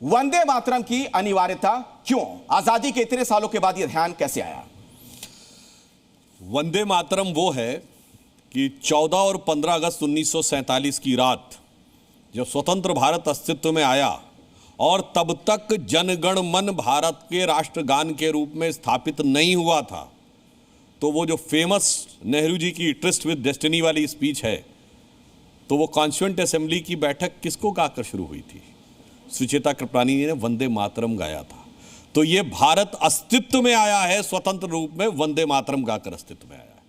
वंदे मातरम की अनिवार्यता क्यों? आजादी के इतने सालों के बाद यह ध्यान कैसे आया? वंदे मातरम वो है कि 14 और 15 अगस्त 1947 की रात जब स्वतंत्र भारत अस्तित्व में आया और तब तक जनगण मन भारत के राष्ट्रगान के रूप में स्थापित नहीं हुआ था, तो वो जो फेमस नेहरू जी की ट्रस्ट विद डेस्टिनी वाली स्पीच है, तो वो कॉन्स्टिट्यूएंट असेंबली की बैठक किसको गाकर शुरू हुई थी? सुचेता कृपलानी ने वंदे मातरम गाया था। तो ये भारत अस्तित्व में आया है, स्वतंत्र रूप में वंदे मातरम गाकर अस्तित्व में आया है।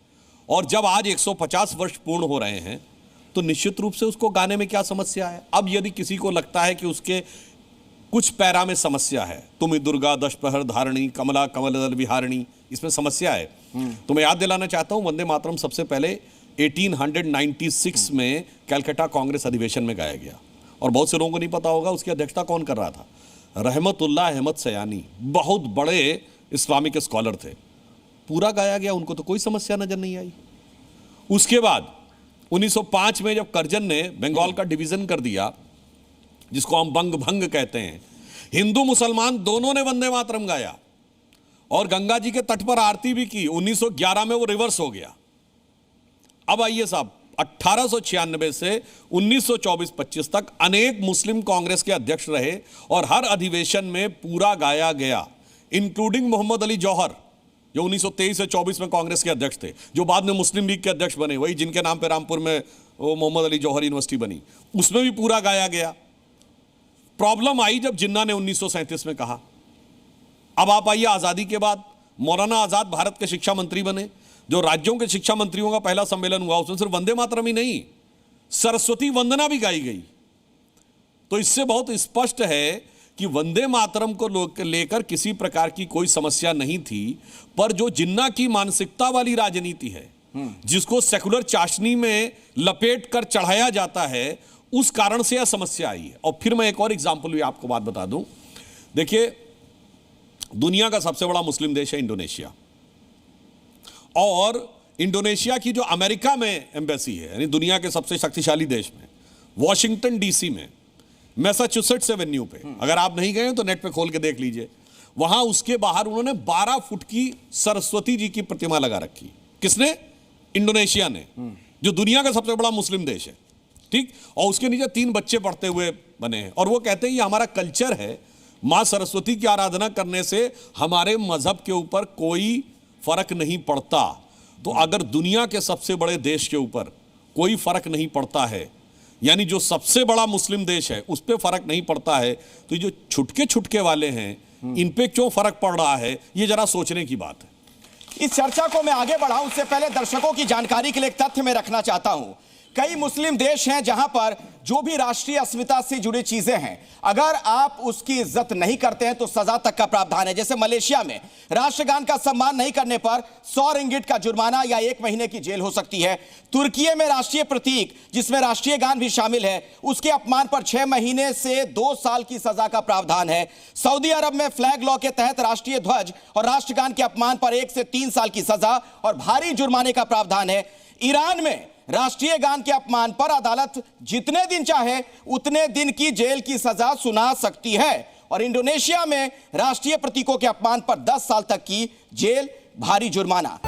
और जब आज 150 वर्ष पूर्ण हो रहे हैं तो निश्चित रूप से उसको गाने में क्या समस्या है? अब यदि किसी को लगता है कि उसके कुछ पैरा में समस्या है, तुम दुर्गा दश प्रहर धारणी कमला कमल दल विहारिणी, इसमें समस्या है, तो मैं याद दिलाना चाहता हूं वंदे मातरम सबसे पहले 1896 में कलकत्ता कांग्रेस अधिवेशन में गाया गया। और बहुत से लोगों को नहीं पता होगा उसकी अध्यक्षता कौन कर रहा था। रहमतुल्लाह अहमद सयानी, बहुत बड़े इस्लामिक स्कॉलर थे। पूरा गाया गया, उनको तो कोई समस्या नजर नहीं आई। उसके बाद 1905 में जब करजन ने बंगाल का डिवीजन कर दिया, जिसको हम बंग भंग कहते हैं, हिंदू मुसलमान दोनों ने वंदे मातरम गाया और गंगा जी के तट पर आरती भी की। 1911 में वो रिवर्स हो गया। अब आइए साहब, 1896 से 1924-25 तक अनेक मुस्लिम कांग्रेस के अध्यक्ष रहे और हर अधिवेशन में पूरा गाया गया, इंक्लूडिंग मोहम्मद अली जौहर, जो 1923 से 24 में कांग्रेस के अध्यक्ष थे, जो बाद में मुस्लिम लीग के अध्यक्ष बने, वही जिनके नाम पे रामपुर में वो मोहम्मद अली जौहर यूनिवर्सिटी बनी, उसमें भी पूरा गाया गया। प्रॉब्लम आई जब जिन्ना ने 1937 में कहा। अब आप आइए, आजादी के बाद मौलाना आजाद भारत के शिक्षा मंत्री बने। जो राज्यों के शिक्षा मंत्रियों का पहला सम्मेलन हुआ, उसमें सिर्फ वंदे मातरम ही नहीं, सरस्वती वंदना भी गाई गई। तो इससे बहुत स्पष्ट है कि वंदे मातरम को लेकर किसी प्रकार की कोई समस्या नहीं थी, पर जो जिन्ना की मानसिकता वाली राजनीति है, जिसको सेकुलर चाशनी में लपेट कर चढ़ाया जाता है, उस कारण से यह समस्या आई है। और फिर मैं एक और एग्जाम्पल भी आपको बात बता दूं। देखिए, दुनिया का सबसे बड़ा मुस्लिम देश है इंडोनेशिया, और इंडोनेशिया की जो अमेरिका में एम्बेसी है, यानी दुनिया के सबसे शक्तिशाली देश में, वॉशिंगटन डीसी में मैसाचुसेट्स एवेन्यू पे, अगर आप नहीं गए तो नेट पे खोल के देख लीजिए, वहां उसके बाहर उन्होंने 12 फुट की सरस्वती जी की प्रतिमा लगा रखी। किसने? इंडोनेशिया ने, जो दुनिया का सबसे बड़ा मुस्लिम देश है, ठीक। और उसके नीचे 3 बच्चे पढ़ते हुए बने हैं, और वो कहते हैं ये हमारा कल्चर है, मां सरस्वती की आराधना करने से हमारे मजहब के ऊपर कोई फर्क नहीं पड़ता। तो अगर दुनिया के सबसे बड़े देश के ऊपर कोई फर्क नहीं पड़ता है, यानी जो सबसे बड़ा मुस्लिम देश है उस पर फर्क नहीं पड़ता है, तो ये जो छुटके छुटके वाले हैं, इन पे क्यों फर्क पड़ रहा है, ये जरा सोचने की बात है। इस चर्चा को मैं आगे बढ़ाऊं उससे पहले दर्शकों की जानकारी के लिए एक तथ्य मैं रखना चाहता हूं। कई मुस्लिम देश हैं जहां पर जो भी राष्ट्रीय अस्मिता से जुड़ी चीजें हैं, अगर आप उसकी इज्जत नहीं करते हैं तो सजा तक का प्रावधान है। जैसे मलेशिया में राष्ट्रगान का सम्मान नहीं करने पर 100 रिंगिट का जुर्माना या 1 महीने की जेल हो सकती है। तुर्की में राष्ट्रीय प्रतीक, जिसमें राष्ट्रीय गान भी शामिल है, उसके अपमान पर 6 महीने से 2 साल की सजा का प्रावधान है। सऊदी अरब में फ्लैग लॉ के तहत राष्ट्रीय ध्वज और राष्ट्रगान के अपमान पर 1 से 3 साल की सजा और भारी जुर्माने का प्रावधान है। ईरान में राष्ट्रीय गान के अपमान पर अदालत जितने दिन चाहे उतने दिन की जेल की सजा सुना सकती है। और इंडोनेशिया में राष्ट्रीय प्रतीकों के अपमान पर 10 साल तक की जेल, भारी जुर्माना।